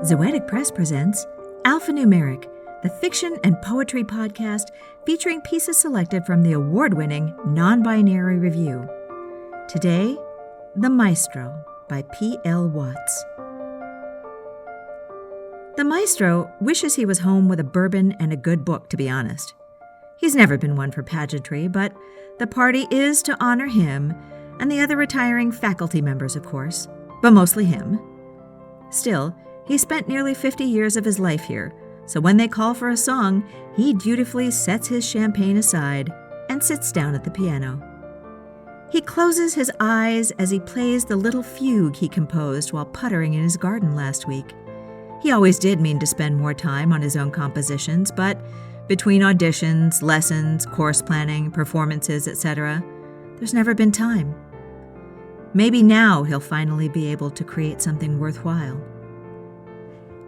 Zoetic Press presents Alphanumeric, the fiction and poetry podcast featuring pieces selected from the award-winning NonBinary Review. Today, The Maestro by P.L. Watts. The Maestro wishes he was home with a bourbon and a good book, to be honest. He's never been one for pageantry, but the party is to honor him and the other retiring faculty members, of course, but mostly him. Still, he spent nearly 50 years of his life here, so when they call for a song, he dutifully sets his champagne aside and sits down at the piano. He closes his eyes as he plays the little fugue he composed while puttering in his garden last week. He always did mean to spend more time on his own compositions, but between auditions, lessons, course planning, performances, etc., there's never been time. Maybe now he'll finally be able to create something worthwhile.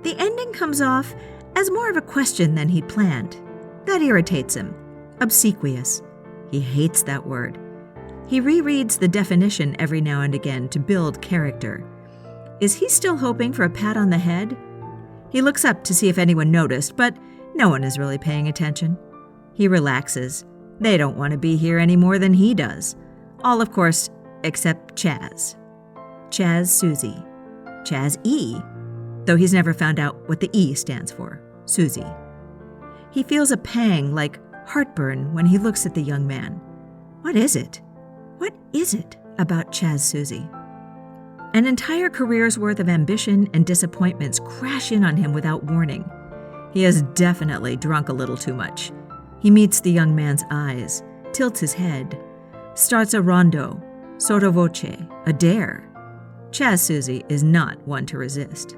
The ending comes off as more of a question than he'd planned. That irritates him. Obsequious. He hates that word. He rereads the definition every now and again to build character. Is he still hoping for a pat on the head? He looks up to see if anyone noticed, but no one is really paying attention. He relaxes. They don't want to be here any more than he does. All, of course, except Chaz. Chaz Susie. Chaz E., though he's never found out what the E stands for, Susie. He feels a pang like heartburn when he looks at the young man. What is it? What is it about Chaz Susie? An entire career's worth of ambition and disappointments crash in on him without warning. He has definitely drunk a little too much. He meets the young man's eyes, tilts his head, starts a rondo, sotto voce, a dare. Chaz Susie is not one to resist.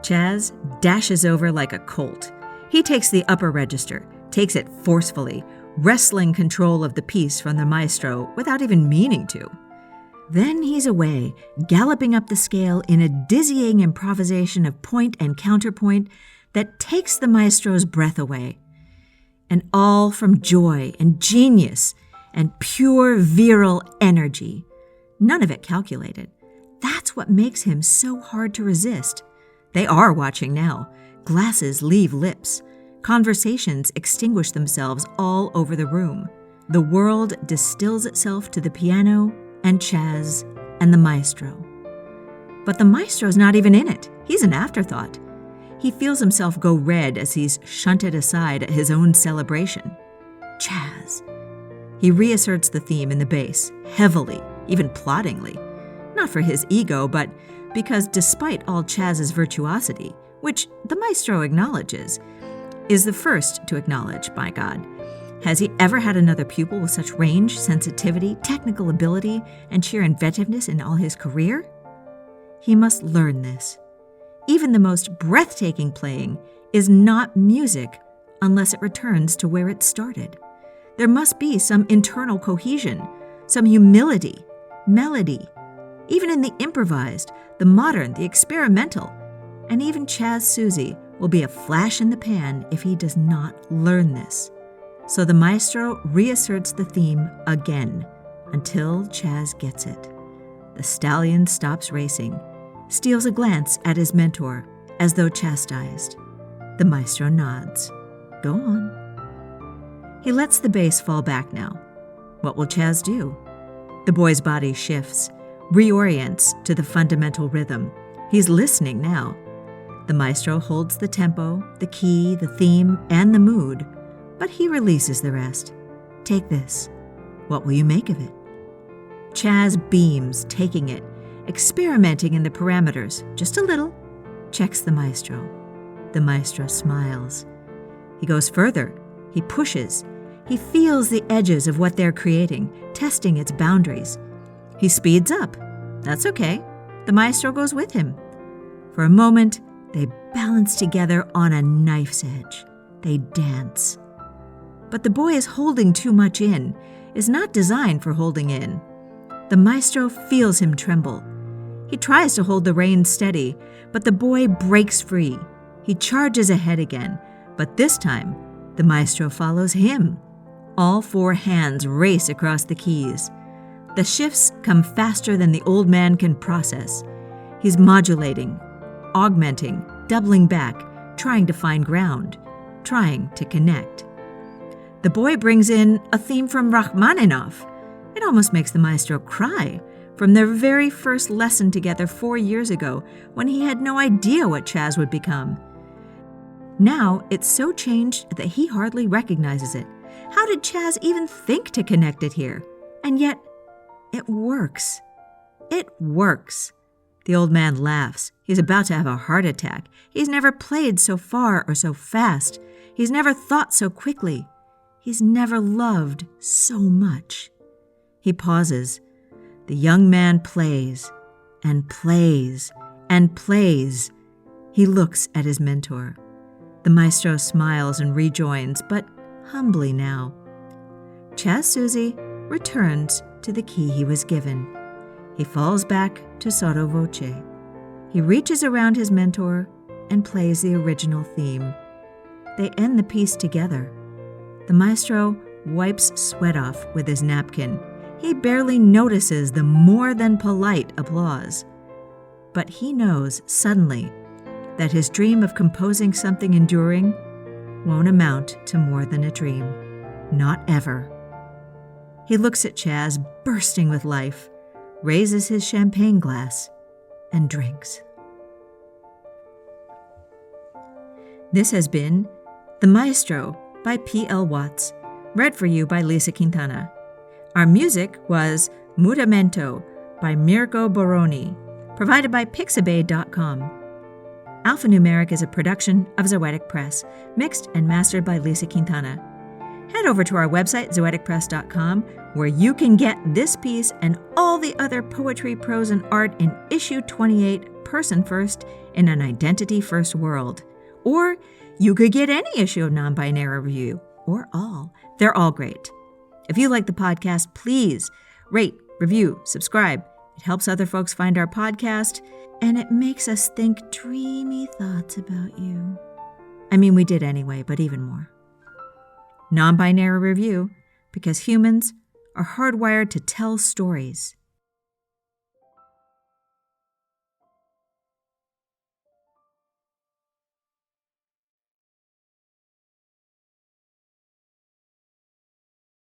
Chaz dashes over like a colt. He takes the upper register, takes it forcefully, wresting control of the piece from the maestro without even meaning to. Then he's away, galloping up the scale in a dizzying improvisation of point and counterpoint that takes the maestro's breath away. And all from joy and genius and pure virile energy. None of it calculated. That's what makes him so hard to resist. They are watching now. Glasses leave lips. Conversations extinguish themselves all over the room. The world distills itself to the piano and Chaz and the maestro. But the maestro's not even in it. He's an afterthought. He feels himself go red as he's shunted aside at his own celebration. Chaz. He reasserts the theme in the bass, heavily, even ploddingly. Not for his ego, but because despite all Chaz's virtuosity, which the maestro acknowledges, is the first to acknowledge, by God. Has he ever had another pupil with such range, sensitivity, technical ability, and sheer inventiveness in all his career? He must learn this. Even the most breathtaking playing is not music unless it returns to where it started. There must be some internal cohesion, some humility, melody, even in the improvised, the modern, the experimental. And even Chaz Susie will be a flash in the pan if he does not learn this. So the maestro reasserts the theme again until Chaz gets it. The stallion stops racing, steals a glance at his mentor as though chastised. The maestro nods. Go on. He lets the bass fall back now. What will Chaz do? The boy's body shifts, reorients to the fundamental rhythm. He's listening now. The maestro holds the tempo, the key, the theme, and the mood, but he releases the rest. Take this. What will you make of it? Chaz beams, taking it, experimenting in the parameters, just a little, checks the maestro. The maestro smiles. He goes further. He pushes. He feels the edges of what they're creating, testing its boundaries. He speeds up. That's okay. The maestro goes with him. For a moment, they balance together on a knife's edge. They dance. But the boy is holding too much in, is not designed for holding in. The maestro feels him tremble. He tries to hold the reins steady, but the boy breaks free. He charges ahead again, but this time, the maestro follows him. All four hands race across the keys. The shifts come faster than the old man can process. He's modulating, augmenting, doubling back, trying to find ground, trying to connect. The boy brings in a theme from Rachmaninoff. It almost makes the maestro cry, from their very first lesson together 4 years ago, when he had no idea what Chaz would become. Now it's so changed that he hardly recognizes it. How did Chaz even think to connect it here? And yet, it works. It works. The old man laughs. He's about to have a heart attack. He's never played so far or so fast. He's never thought so quickly. He's never loved so much. He pauses. The young man plays and plays and plays. He looks at his mentor. The maestro smiles and rejoins, but humbly now. Chaz Suzy returns to the key he was given. He falls back to sotto voce. He reaches around his mentor and plays the original theme. They end the piece together. The maestro wipes sweat off with his napkin. He barely notices the more than polite applause. But he knows suddenly that his dream of composing something enduring won't amount to more than a dream. Not ever. He looks at Chaz, bursting with life, raises his champagne glass, and drinks. This has been The Maestro by P.L. Watts, read for you by Lisa Quintana. Our music was Mutamento by Mirko Boroni, provided by Pixabay.com. Alphanumeric is a production of Zoetic Press, mixed and mastered by Lisa Quintana. Head over to our website, zoeticpress.com, where you can get this piece and all the other poetry, prose, and art in issue 28, Person First, in an Identity-First World. Or you could get any issue of NonBinary Review, or all. They're all great. If you like the podcast, please rate, review, subscribe. It helps other folks find our podcast, and it makes us think dreamy thoughts about you. I mean, we did anyway, but even more. NonBinary Review, because humans are hardwired to tell stories.